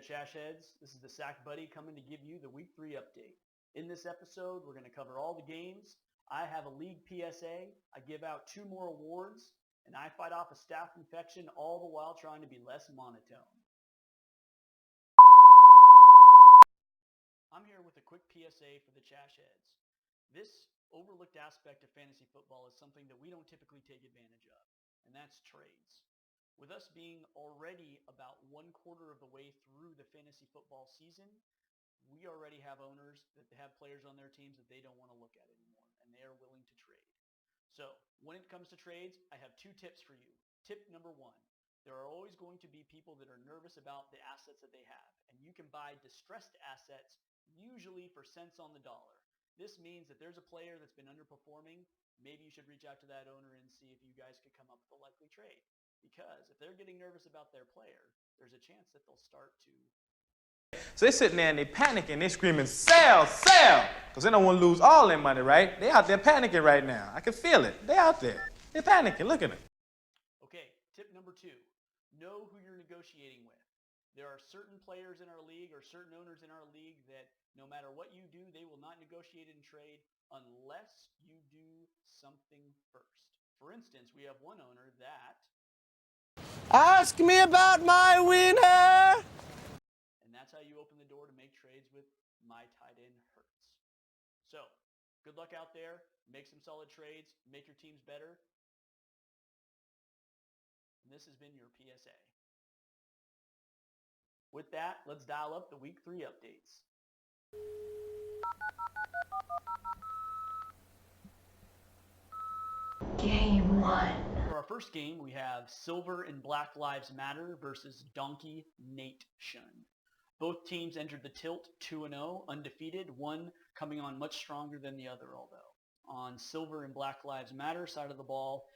there, Chashheads. This is the Sack Buddy coming to give you the Week 3 update. In this episode, we're going to cover all the games. I have a league PSA. I give out 2 more awards, and I fight off a staph infection, all the while trying to be less monotone. I'm here with a quick PSA for the Chashheads. This overlooked aspect of fantasy football is something that we don't typically take advantage of, and that's trades. With us being already about 1/4 of the way through the fantasy football season, we already have owners that have players on their teams that they don't want to look at anymore, and they are willing to trade. So when it comes to trades, I have 2 tips for you. Tip number 1, there are always going to be people that are nervous about the assets that they have, and you can buy distressed assets usually for cents on the dollar. This means that there's a player that's been underperforming. Maybe you should reach out to that owner and see if you guys could come up with a likely trade. Because if they're getting nervous about their player, there's a chance that they'll start to... So they're sitting there and they're panicking. They're screaming, sell, sell! Because they don't want to lose all their money, right? They're out there panicking right now. I can feel it. They're out there. They're panicking. Look at them. Okay, tip number 2. Know who you're negotiating with. There are certain players in our league or certain owners in our league that no matter what you do, they will not negotiate and trade unless you do something first. For instance, we have one owner that... Ask me about my winner! And that's how you open the door to make trades with my tight end Hurts. So, good luck out there. Make some solid trades. Make your teams better. And this has been your PSA. With that, let's dial up the Week 3 updates. Game 1. For our first game, we have Silver and Black Lives Matter versus Donkey Nation. Both teams entered the tilt 2-0, undefeated, one coming on much stronger than the other, although. On Silver and Black Lives Matter side of the ball,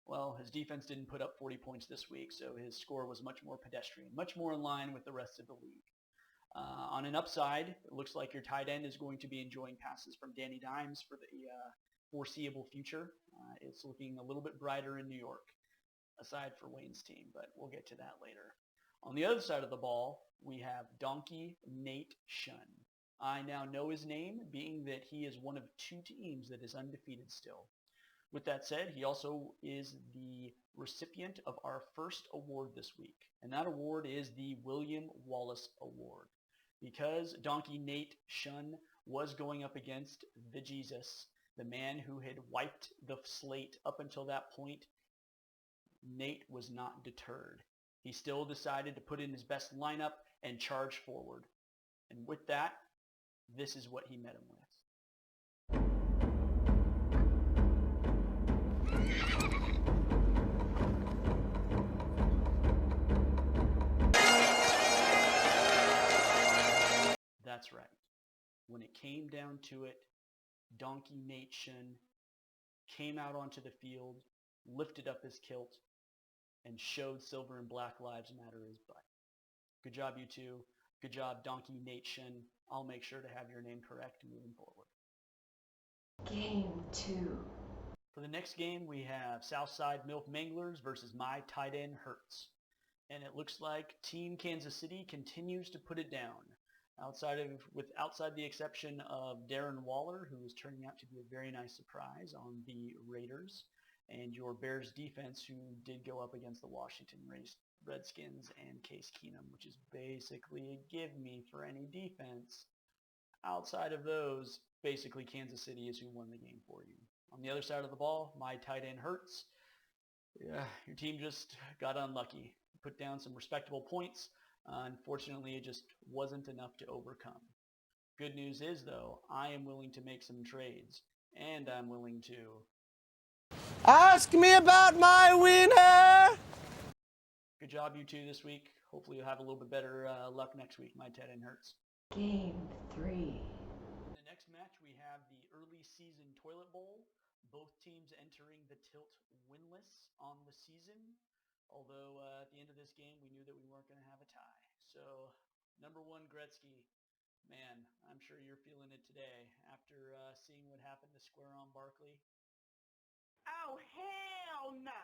well, his defense didn't put up 40 points this week, so his score was much more pedestrian, much more in line with the rest of the league. On an upside, it looks like your tight end is going to be enjoying passes from Danny Dimes for the foreseeable future. It's looking a little bit brighter in New York, aside for Wayne's team, but we'll get to that later. On the other side of the ball, we have Donkey Nate Shun. I now know his name, being that he is one of 2 teams that is undefeated still. With that said, he also is the recipient of our first award this week, and that award is the William Wallace Award. Because Donkey Nate Shun was going up against the Jesus, the man who had wiped the slate up until that point, Nate was not deterred. He still decided to put in his best lineup and charge forward. And with that, this is what he met him with. That's right. When it came down to it, Donkey Nation came out onto the field, lifted up his kilt, and showed Silver and Black Lives Matter his butt. Good job, you two. Good job, Donkey Nation. I'll make sure to have your name correct moving forward. Game 2. For the next game, we have Southside Milk Manglers versus my tight end Hurts. And it looks like Team Kansas City continues to put it down. Outside the exception of Darren Waller, who is turning out to be a very nice surprise on the Raiders, and your Bears defense, who did go up against the Washington Redskins and Case Keenum, which is basically a give me for any defense. Outside of those, basically Kansas City is who won the game for you. On the other side of the ball, my tight end Hurts. Yeah, your team just got unlucky. Put down some respectable points. Unfortunately, it just wasn't enough to overcome. Good news is, though, I am willing to make some trades, and I'm willing to... Ask me about my winner! Good job, you two, this week. Hopefully you'll have a little bit better luck next week, my tight end Hurts. Game 3. In the next match, we have the early season Toilet Bowl. Both teams entering the tilt winless on the season. Although at the end of this game, we knew that we weren't going to have a tie. So, number 1, Gretzky. Man, I'm sure you're feeling it today after seeing what happened to Square on Barkley. Oh, hell no!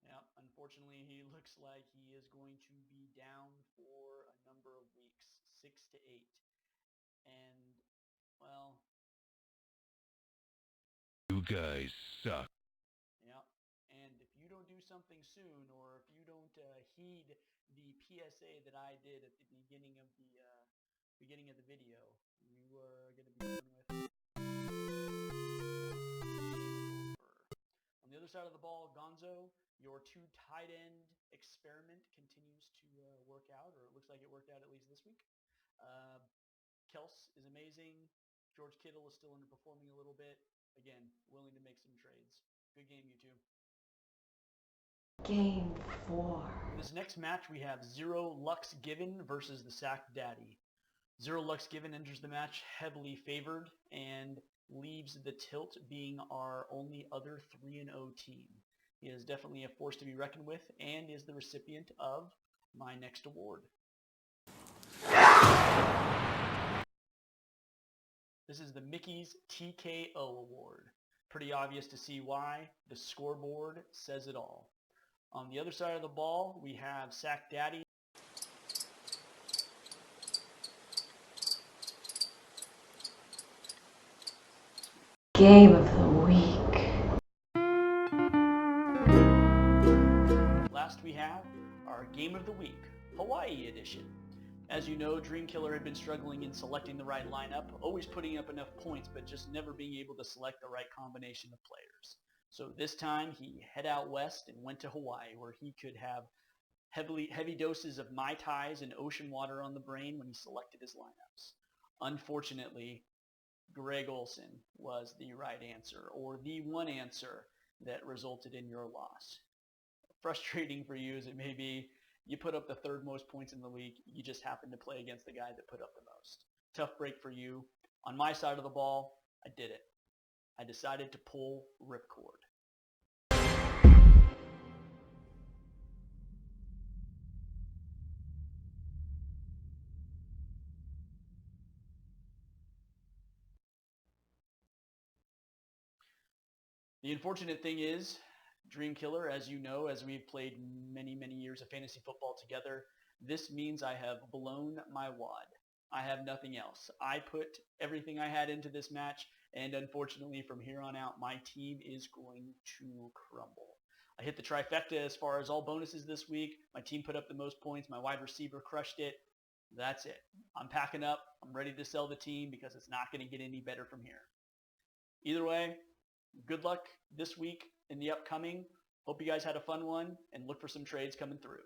Yep, Unfortunately, he looks like he is going to be down for a number of weeks, 6 to 8. And, well, You guys suck. yeah. And if you don't do something soon, or if you don't heed the PSA that I did at the beginning of the video, you are going to be dealing with on the other side of the ball. Gonzo, your 2 tight end experiment continues to work out, or it looks like it worked out at least this week. Kels is amazing. George Kittle is still underperforming a little bit. Again, willing to make some trades. Good game, you two. Game 4. This next match, we have Zero Lux Given versus the Sack Daddy. Zero Lux Given enters the match heavily favored and leaves the tilt being our only other 3-0 team. He is definitely a force to be reckoned with and is the recipient of my next award. This is the Mickey's TKO Award. Pretty obvious to see why. The scoreboard says it all. On the other side of the ball, we have Sack Daddy. Game of the week. Last we have our Game of the Week, Hawaii edition. As you know, Dreamkiller had been struggling in selecting the right lineup, always putting up enough points, but just never being able to select the right combination of players. So this time he head out west and went to Hawaii, where he could have heavy doses of Mai Tais and ocean water on the brain when he selected his lineups. Unfortunately, Greg Olson was the right answer, or the one answer that resulted in your loss. Frustrating for you as it may be, you put up the 3rd most points in the league. You just happened to play against the guy that put up the most. Tough break for you. On my side of the ball, I did it. I decided to pull ripcord. The unfortunate thing is, Dreamkiller, as you know, as we've played many, many years of fantasy football together, this means I have blown my wad. I have nothing else. I put everything I had into this match, and unfortunately from here on out, my team is going to crumble. I hit the trifecta as far as all bonuses this week. My team put up the most points. My wide receiver crushed it. That's it. I'm packing up. I'm ready to sell the team because it's not going to get any better from here. Either way, good luck this week in the upcoming. Hope you guys had a fun one, and look for some trades coming through.